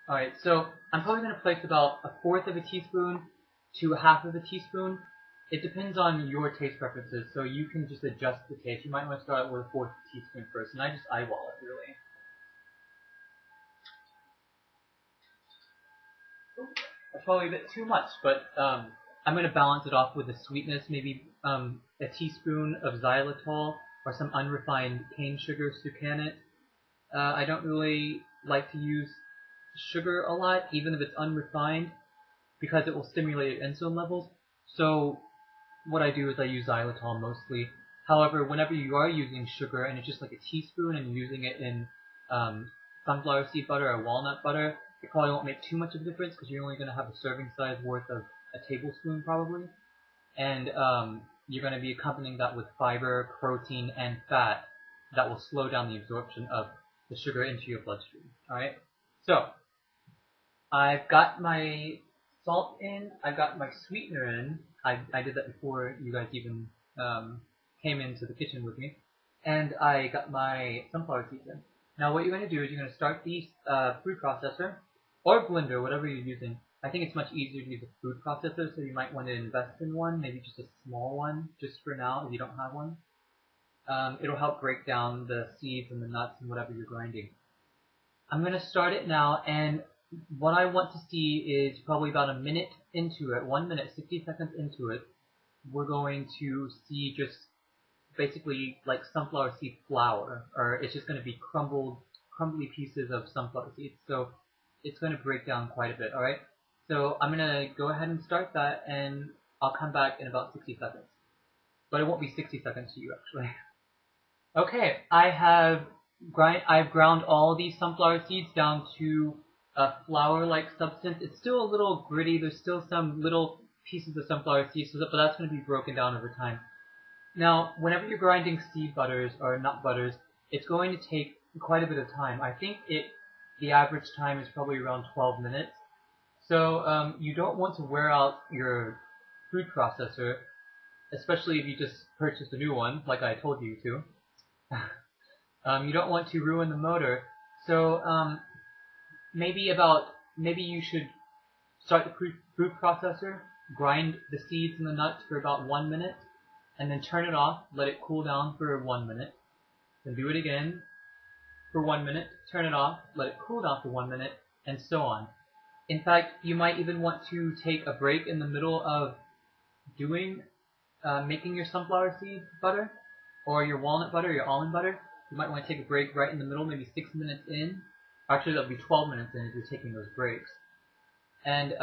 Alright, so I'm probably going to place about a fourth of a teaspoon to a half of a teaspoon. It depends on your taste preferences, so you can just adjust the taste. You might want to start with a fourth teaspoon first, and I just eyeball it really. That's probably a bit too much, but I'm going to balance it off with the sweetness, maybe a teaspoon of xylitol or some unrefined cane sugar to can it. I don't really like to use sugar a lot, even if it's unrefined, because it will stimulate insulin levels. So what I do is I use xylitol mostly. However, whenever you are using sugar and it's just like a teaspoon and you're using it in sunflower seed butter or walnut butter, it probably won't make too much of a difference because you're only going to have a serving size worth of a tablespoon probably. And you're going to be accompanying that with fiber, protein, and fat that will slow down the absorption of the sugar into your bloodstream. Alright? So, I've got my salt in, I've got my sweetener in. I did that before you guys even came into the kitchen with me. And I got my sunflower seeds in. Now what you're going to do is you're going to start the food processor, or blender, whatever you're using. I think it's much easier to use a food processor, so you might want to invest in one, maybe just a small one, just for now if you don't have one. It'll help break down the seeds and the nuts and whatever you're grinding. I'm going to start it now, and what I want to see is probably about a minute into it, 1 minute, 60 seconds into it, we're going to see just basically like sunflower seed flour, or it's just going to be crumbly pieces of sunflower seeds. So it's going to break down quite a bit, alright? So I'm going to go ahead and start that, and I'll come back in about 60 seconds. But it won't be 60 seconds to you, actually. Okay, I've ground all these sunflower seeds down to a flour-like substance. It's still a little gritty. There's still some little pieces of sunflower seeds, but that's going to be broken down over time. Now, whenever you're grinding seed butters or nut butters, it's going to take quite a bit of time. I think the average time is probably around 12 minutes. So you don't want to wear out your food processor, especially if you just purchased a new one, like I told you to. You don't want to ruin the motor, so maybe you should start the food processor, grind the seeds and the nuts for about 1 minute, and then turn it off, let it cool down for 1 minute, then do it again for 1 minute, turn it off, let it cool down for 1 minute, and so on. In fact, you might even want to take a break in the middle of making your sunflower seed butter, or your walnut butter, your almond butter. You might want to take a break right in the middle, maybe 6 minutes in. Actually, that'll be 12 minutes in if you're taking those breaks. And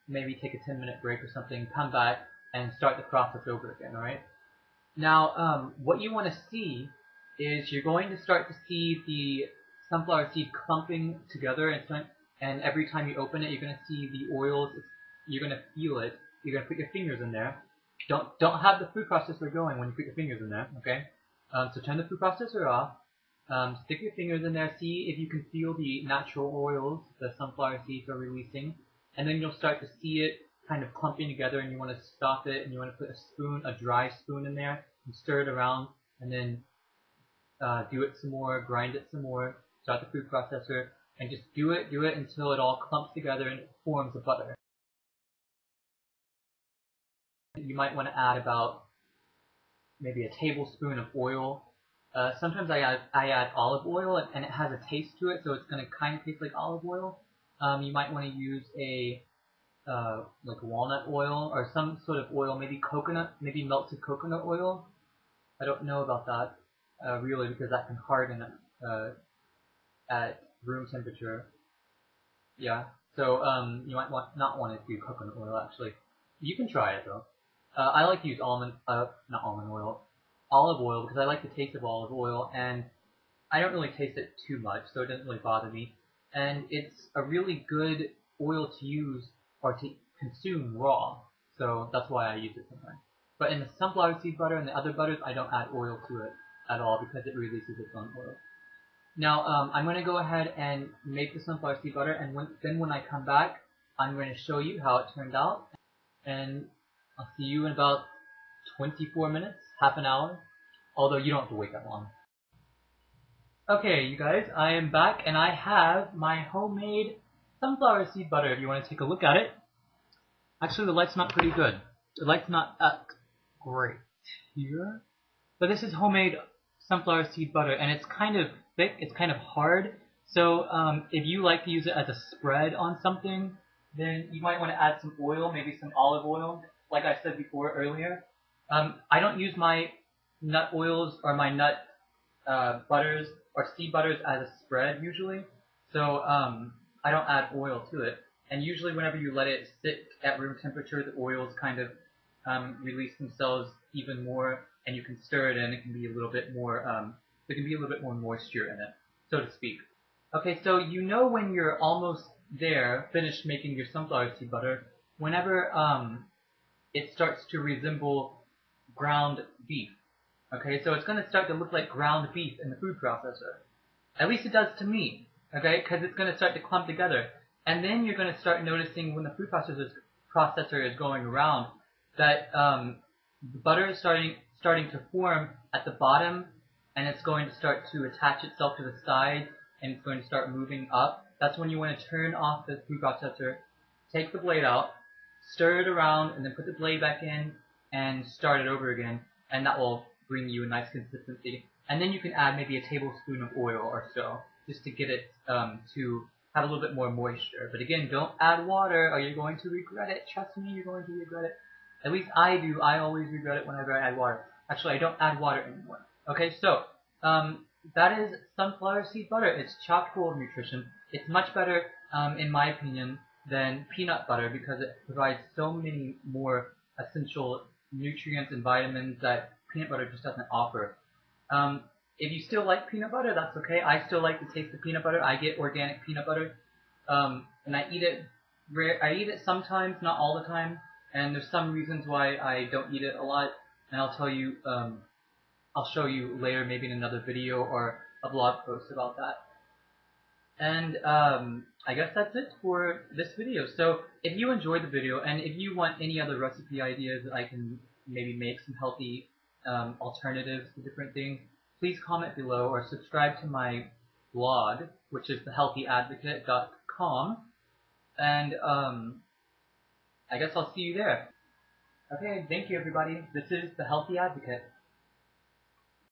maybe take a 10-minute break or something, come back, and start the process over again, alright? Now, what you want to see is you're going to start to see the sunflower seed clumping together, and every time you open it, you're going to see the oils. You're going to feel it. You're going to put your fingers in there. Don't have the food processor going when you put your fingers in there, okay? So turn the food processor off. Stick your fingers in there. See if you can feel the natural oils the sunflower seeds are releasing, and then you'll start to see it kind of clumping together, and you want to stop it, and you want to put a dry spoon in there, and stir it around, and then do it some more, grind it some more, start the food processor, and just do it until it all clumps together and it forms a butter. You might want to add about maybe a tablespoon of oil. Sometimes I add olive oil, and it has a taste to it, so it's going to kind of taste like olive oil. You might want to use like walnut oil or some sort of oil, maybe melted coconut oil. I don't know about that really, because that can harden at room temperature. Yeah, so you might not want to do coconut oil actually. You can try it though. I like to use olive oil because I like the taste of olive oil, and I don't really taste it too much, so it doesn't really bother me. And it's a really good oil to use or to consume raw, so that's why I use it sometimes. But in the sunflower seed butter and the other butters, I don't add oil to it at all because it releases its own oil. Now, I'm going to go ahead and make the sunflower seed butter, and then when I come back, I'm going to show you how it turned out, and I'll see you in about 24 minutes, half an hour, although you don't have to wait that long. Okay, you guys, I am back, and I have my homemade sunflower seed butter, if you want to take a look at it. Actually, the light's not pretty good. The light's not great here. But this is homemade sunflower seed butter, and it's kind of thick, it's kind of hard. So if you like to use it as a spread on something, then you might want to add some oil, maybe some olive oil, like I said before earlier. I don't use my nut oils or my nut butters or seed butters as a spread usually, so I don't add oil to it. And usually whenever you let it sit at room temperature, the oils kind of release themselves even more, and you can stir it, and it can be a little bit more. There can be a little bit more moisture in it, so to speak. Okay, so you know when you're almost there, finished making your sunflower seed butter, whenever it starts to resemble ground beef. Okay, so it's going to start to look like ground beef in the food processor. At least it does to me. Okay, because it's going to start to clump together. And then you're going to start noticing when the food processor is going around that the butter is starting to form at the bottom, and it's going to start to attach itself to the side, and it's going to start moving up. That's when you want to turn off the food processor, take the blade out, stir it around, and then put the blade back in and start it over again, and that will bring you a nice consistency. And then you can add maybe a tablespoon of oil or so, just to get it to have a little bit more moisture. But again, don't add water or you're going to regret it. Trust me, you're going to regret it. At least I do. I always regret it whenever I add water. Actually, I don't add water anymore. Okay, so that is sunflower seed butter. It's chock full of nutrition. It's much better, in my opinion, than peanut butter because it provides so many more essential nutrients and vitamins that peanut butter just doesn't offer. If you still like peanut butter, that's okay. I still like the taste of peanut butter. I get organic peanut butter, and I eat it. I eat it sometimes, not all the time. And there's some reasons why I don't eat it a lot, and I'll tell you. I'll show you later, maybe in another video or a blog post about that. And I guess that's it for this video. So if you enjoyed the video, and if you want any other recipe ideas that I can maybe make some healthy alternatives to different things, please comment below or subscribe to my blog, which is thehealthyadvocate.com. And I guess I'll see you there. Okay, thank you everybody. This is The Healthy Advocate.